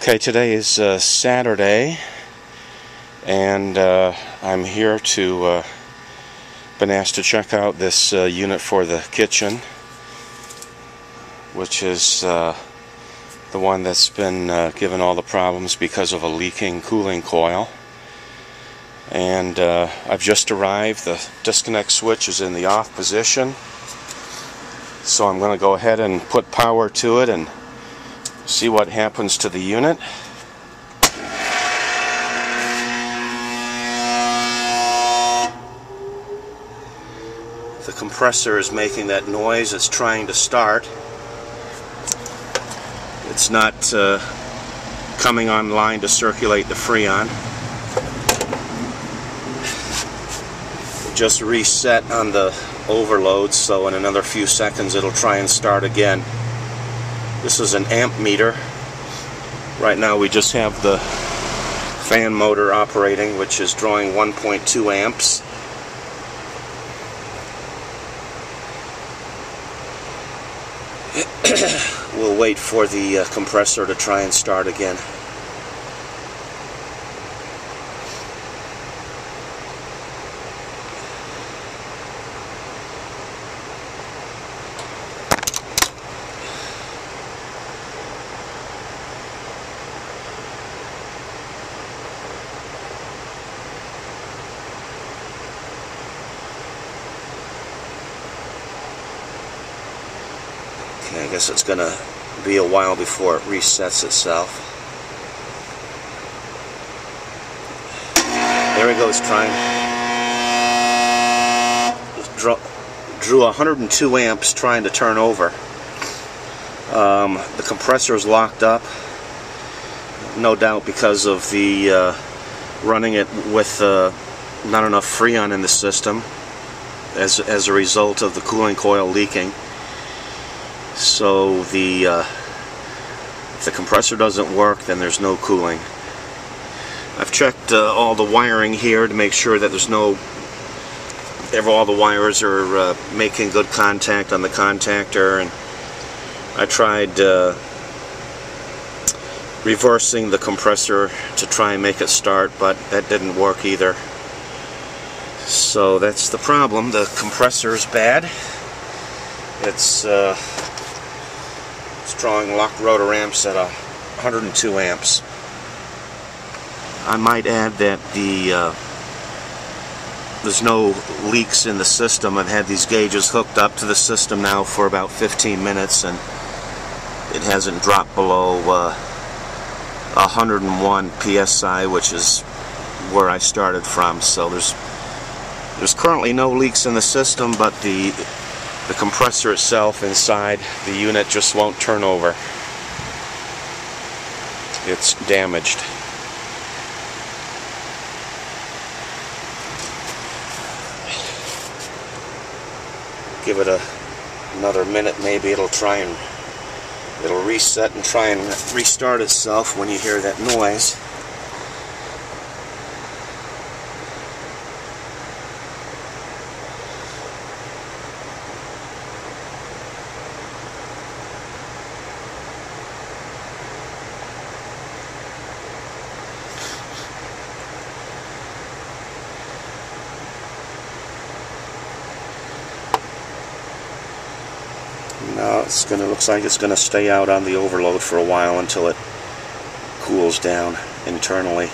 Okay, today is Saturday, and I'm here to been asked to check out this unit for the kitchen, which is the one that's been given all the problems because of a leaking cooling coil. And I've just arrived. The disconnect switch is in the off position, so I'm going to go ahead and put power to it and see what happens to the unit. The compressor is making that noise. It's trying to start. It's not coming online to circulate the Freon. Just reset on the overload, so in another few seconds it'll try and start again. This is an amp meter. Right now we just have the fan motor operating, which is drawing 1.2 amps. We'll wait for the compressor to try and start again. I guess it's going to be a while before it resets itself. There it goes, trying. Drew 102 amps trying to turn over. The compressor is locked up, no doubt because of the running it with not enough Freon in the system as a result of the cooling coil leaking. So if the compressor doesn't work, then there's no cooling. I've checked all the wiring here to make sure that there's all the wires are making good contact on the contactor, and I tried reversing the compressor to try and make it start, but that didn't work either. So that's the problem. The compressor is bad. It's drawing lock rotor amps at 102 amps. I might add that there's no leaks in the system. I've had these gauges hooked up to the system now for about 15 minutes, and it hasn't dropped below 101 psi, which is where I started from. So there's currently no leaks in the system, but the compressor itself inside the unit just won't turn over. It's damaged. Give it another minute, maybe it'll reset and try and restart itself when you hear that noise. No, looks like it's gonna stay out on the overload for a while until it cools down internally.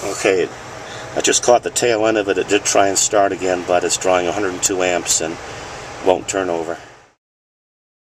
Okay, I just caught the tail end of it. It did try and start again, but it's drawing 102 amps and won't turn over.